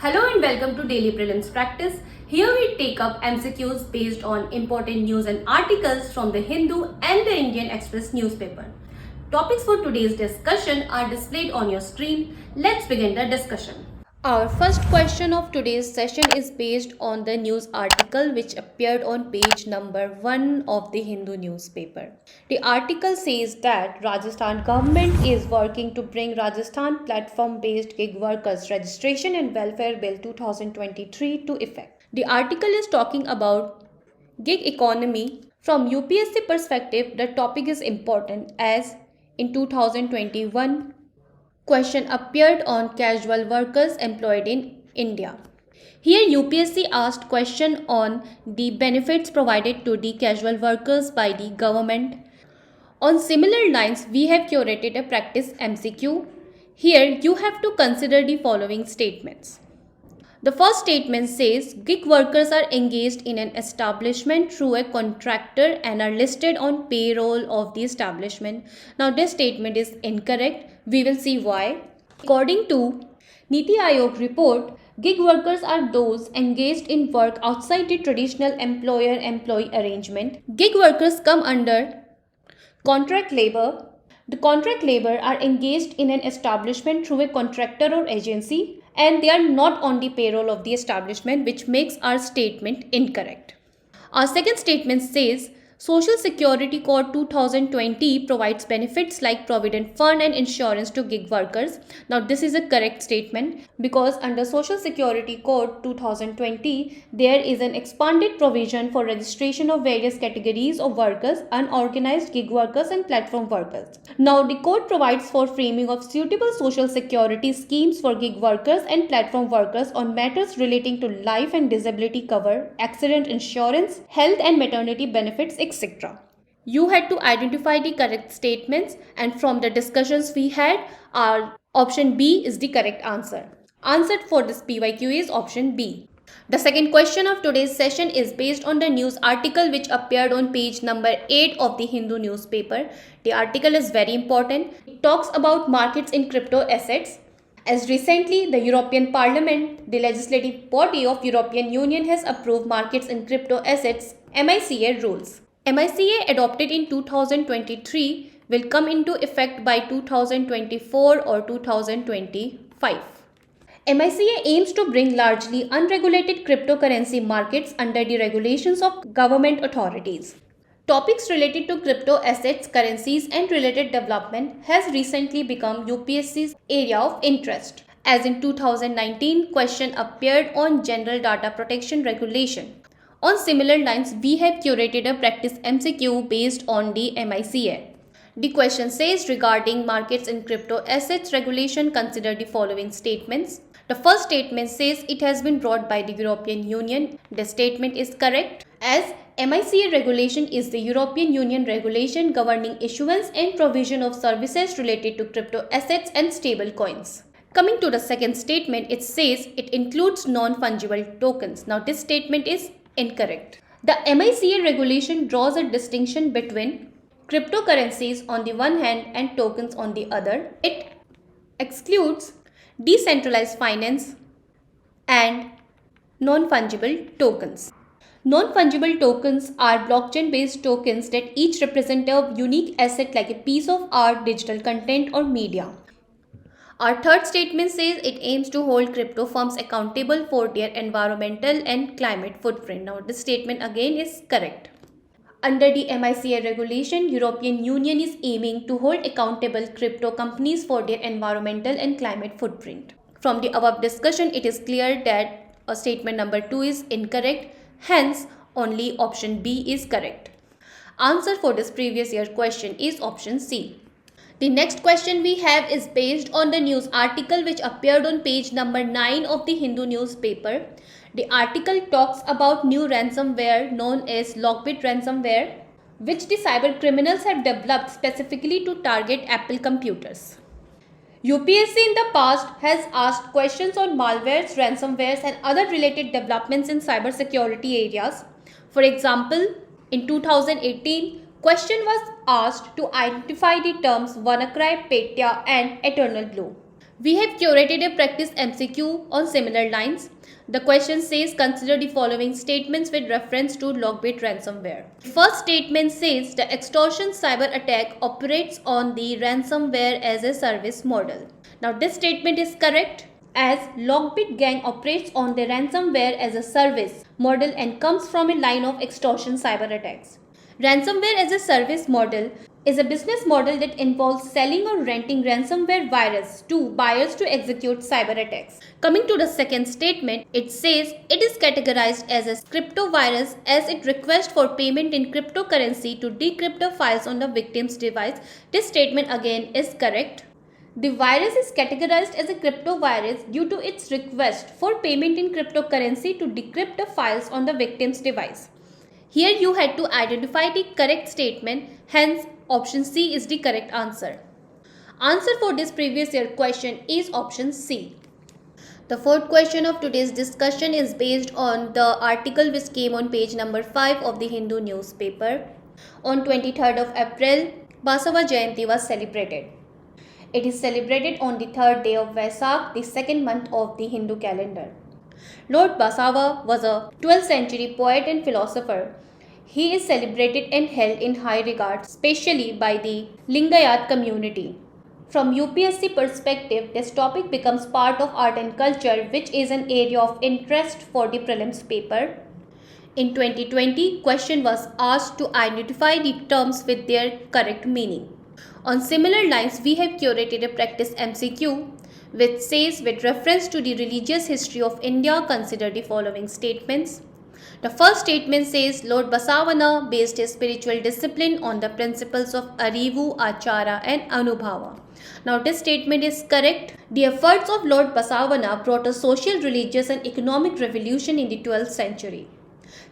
Hello and welcome to Daily Prelims Practice. Here we take up MCQs based on important news and articles from the Hindu and the Indian Express newspaper. Topics for today's discussion are displayed on your screen. Let's begin the discussion. Our first question of today's session is based on the news article which appeared on page number 1 of the Hindu newspaper. The article says that Rajasthan government is working to bring Rajasthan platform-based gig workers registration and welfare bill 2023 to effect. The article is talking about gig economy. From UPSC perspective, the topic is important as in 2021 question appeared on casual workers employed in India. Here UPSC asked question on the benefits provided to the casual workers by the government. On similar lines, we have curated a practice MCQ. Here you have to consider the following statements. The first statement says gig workers are engaged in an establishment through a contractor and are listed on payroll of the establishment. Now this statement is incorrect. We will see why. According to Niti Aayog report, gig workers are those engaged in work outside the traditional employer-employee arrangement. Gig workers come under contract labor. The contract labor are engaged in an establishment through a contractor or agency, and they are not on the payroll of the establishment, which makes our statement incorrect. Our second statement says Social Security Code 2020 provides benefits like Provident Fund and insurance to gig workers. Now this is a correct statement because under Social Security Code 2020 there is an expanded provision for registration of various categories of workers, unorganized gig workers and platform workers. Now the code provides for framing of suitable social security schemes for gig workers and platform workers on matters relating to life and disability cover, accident insurance, health and maternity benefits, etc. You had to identify the correct statements, and from the discussions we had, our option B is the correct answer. Answer for this PYQ is option B. The second question of today's session is based on the news article which appeared on page number 8 of the Hindu newspaper. The article is very important. It talks about markets in crypto assets. As recently, the European Parliament, the legislative body of European Union, has approved markets in crypto assets (MICA) rules. MICA adopted in 2023 will come into effect by 2024 or 2025. MICA aims to bring largely unregulated cryptocurrency markets under the regulations of government authorities. Topics related to crypto assets, currencies and related development has recently become UPSC's area of interest. As in 2019, question appeared on General Data Protection Regulation. On similar lines, we have curated a practice MCQ based on the MICA. The question says regarding markets in crypto assets regulation, consider the following statements. The first statement says it has been brought by the European Union. The statement is correct as MICA regulation is the European Union regulation governing issuance and provision of services related to crypto assets and stable coins. Coming to the second statement, it says it includes non-fungible tokens. Now this statement is incorrect. The MICA regulation draws a distinction between cryptocurrencies on the one hand and tokens on the other. It excludes decentralized finance and non-fungible tokens. Non-fungible tokens are blockchain-based tokens that each represent a unique asset like a piece of art, digital content or media. Our third statement says it aims to hold crypto firms accountable for their environmental and climate footprint. Now this statement again is correct. Under the MICA regulation, European Union is aiming to hold accountable crypto companies for their environmental and climate footprint. From the above discussion, it is clear that statement number 2 is incorrect. Hence, only option B is correct. Answer for this previous year question is option C. The next question we have is based on the news article which appeared on page number 9 of the Hindu newspaper. The article talks about new ransomware known as Lockbit ransomware, which the cyber criminals have developed specifically to target Apple computers. UPSC in the past has asked questions on malwares, ransomwares and other related developments in cybersecurity areas. For example, in 2018, question was asked to identify the terms WannaCry, Petya and Eternal Blue. We have curated a practice MCQ on similar lines. The question says, consider the following statements with reference to Lockbit ransomware. The first statement says the extortion cyber attack operates on the ransomware as a service model. Now this statement is correct, as Lockbit gang operates on the ransomware as a service model and comes from a line of extortion cyber attacks. Ransomware as a service model is a business model that involves selling or renting ransomware virus to buyers to execute cyber attacks. Coming to the second statement, it says it is categorized as a crypto virus as it requests for payment in cryptocurrency to decrypt the files on the victim's device. This statement again is correct. The virus is categorized as a crypto virus due to its request for payment in cryptocurrency to decrypt the files on the victim's device. Here you had to identify the correct statement, hence option C is the correct answer. Answer for this previous year question is option C. The fourth question of today's discussion is based on the article which came on page number 5 of the Hindu newspaper. On 23rd of April, Basavana Jayanti was celebrated. It is celebrated on the third day of Vaisakh, the second month of the Hindu calendar. Lord Basavana was a 12th century poet and philosopher. He is celebrated and held in high regard, especially by the Lingayat community. From UPSC perspective, this topic becomes part of art and culture, which is an area of interest for the prelims paper. In 2020, question was asked to identify the terms with their correct meaning. On similar lines, we have curated a practice MCQ which says, with reference to the religious history of India, consider the following statements. The first statement says Lord Basavana based his spiritual discipline on the principles of Arivu, Achara and Anubhava. Now this statement is correct. The efforts of Lord Basavana brought a social, religious and economic revolution in the 12th century.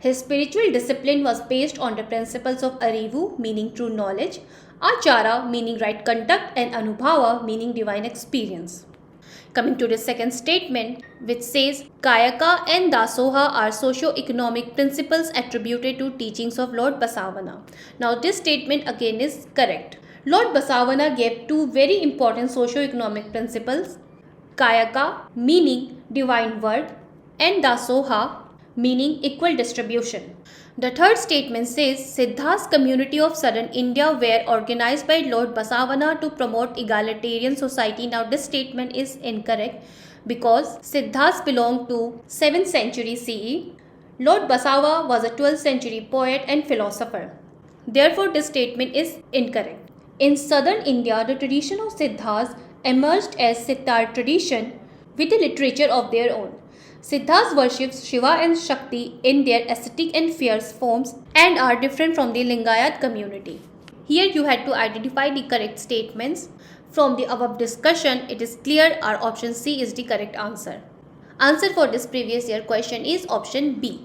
His spiritual discipline was based on the principles of Arivu, meaning true knowledge, Achara, meaning right conduct, and Anubhava, meaning divine experience. Coming to the second statement, which says Kayaka and Dasoha are socio-economic principles attributed to teachings of Lord Basavana. Now this statement again is correct. Lord Basavana gave two very important socio-economic principles, Kayaka, meaning divine worth, and Dasoha, meaning equal distribution. The third statement says Siddhas community of southern India were organized by Lord Basavana to promote egalitarian society. Now this statement is incorrect because Siddhas belonged to 7th century CE. Lord Basavana was a 12th century poet and philosopher. Therefore this statement is incorrect. In southern India, the tradition of Siddhas emerged as Siddhar tradition with a literature of their own. Siddhas worships Shiva and Shakti in their ascetic and fierce forms and are different from the Lingayat community. Here you had to identify the correct statements. From the above discussion, it is clear our option C is the correct answer. Answer for this previous year question is option B.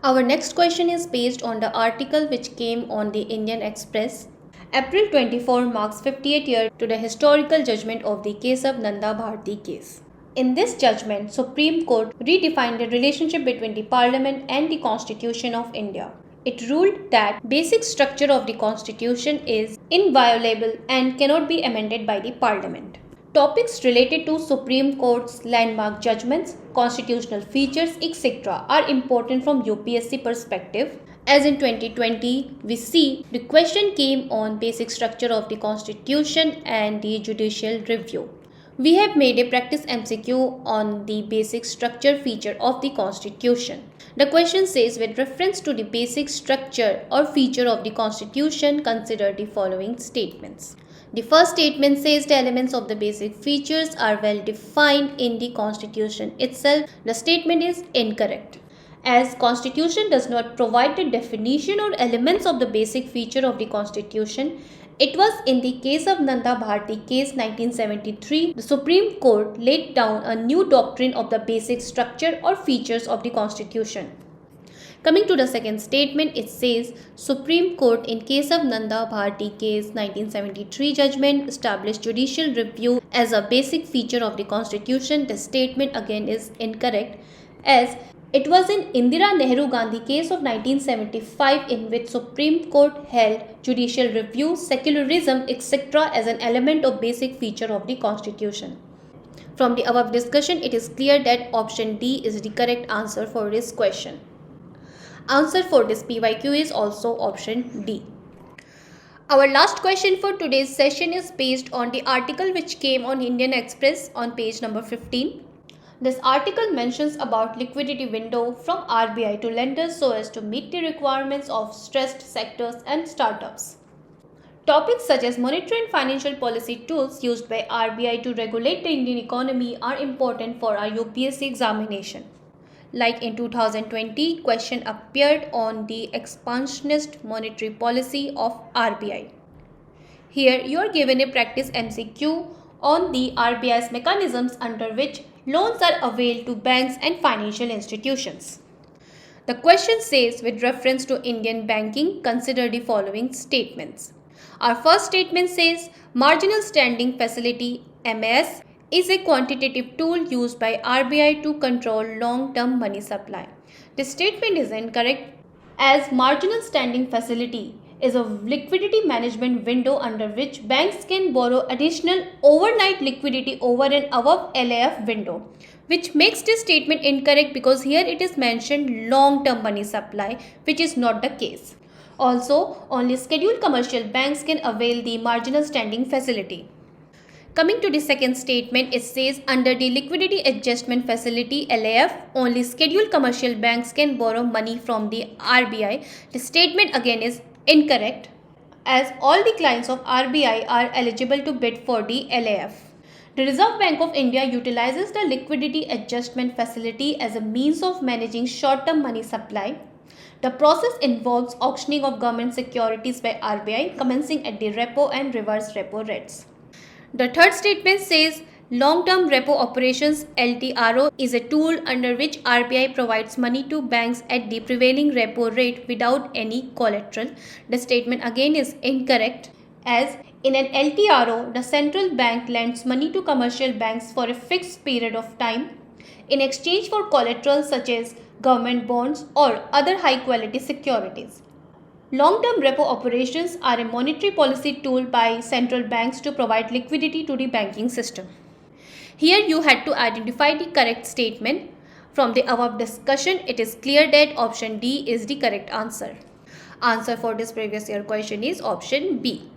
Our next question is based on the article which came on the Indian Express. April 24 marks 58 years to the historical judgment of the case of Nanda Bharti case. In this judgment, Supreme Court redefined the relationship between the Parliament and the Constitution of India. It ruled that basic structure of the Constitution is inviolable and cannot be amended by the Parliament. Topics related to Supreme Court's landmark judgments, constitutional features, etc. are important from UPSC perspective. As in 2020, we see the question came on basic structure of the Constitution and the judicial review. We have made a practice MCQ on the basic structure feature of the Constitution. The question says, with reference to the basic structure or feature of the Constitution, consider the following statements. The first statement says the elements of the basic features are well defined in the Constitution itself. The statement is incorrect, as Constitution does not provide the definition or elements of the basic feature of the Constitution. It was in the case of Nanda Bharti case 1973, the Supreme Court laid down a new doctrine of the basic structure or features of the Constitution. Coming to the second statement, it says Supreme Court in case of Nanda Bharti case 1973 judgment established judicial review as a basic feature of the Constitution. The statement again is incorrect, as It was in Indira Nehru Gandhi case of 1975 in which Supreme Court held judicial review, secularism, etc. as an element of basic feature of the Constitution. From the above discussion, it is clear that option D is the correct answer for this question. Answer for this PYQ is also option D. Our last question for today's session is based on the article which came on Indian Express on page number 15. This article mentions about liquidity window from RBI to lenders so as to meet the requirements of stressed sectors and startups. Topics such as monetary and financial policy tools used by RBI to regulate the Indian economy are important for our UPSC examination. Like in 2020, question appeared on the expansionist monetary policy of RBI. Here you are given a practice MCQ on the RBI's mechanisms under which loans are availed to banks and financial institutions. The question says, with reference to Indian banking, consider the following statements. Our first statement says, marginal standing facility MAS is a quantitative tool used by RBI to control long-term money supply. This statement is incorrect, as marginal standing facility is a liquidity management window under which banks can borrow additional overnight liquidity over and above LAF window, which makes this statement incorrect because here it is mentioned long-term money supply, which is not the case. Also, only scheduled commercial banks can avail the marginal standing facility. Coming to the second statement, it says under the liquidity adjustment facility LAF, only scheduled commercial banks can borrow money from the RBI. The statement again is incorrect, as all the clients of RBI are eligible to bid for the LAF. The Reserve Bank of India utilizes the liquidity adjustment facility as a means of managing short-term money supply. The process involves auctioning of government securities by RBI, commencing at the repo and reverse repo rates. The third statement says long-term repo operations LTRO is a tool under which RBI provides money to banks at the prevailing repo rate without any collateral. The statement again is incorrect, as in an LTRO, the central bank lends money to commercial banks for a fixed period of time in exchange for collateral such as government bonds or other high-quality securities. Long-term repo operations are a monetary policy tool by central banks to provide liquidity to the banking system. Here you had to identify the correct statement. From the above discussion, it is clear that option D is the correct answer. Answer for this previous year question is option B.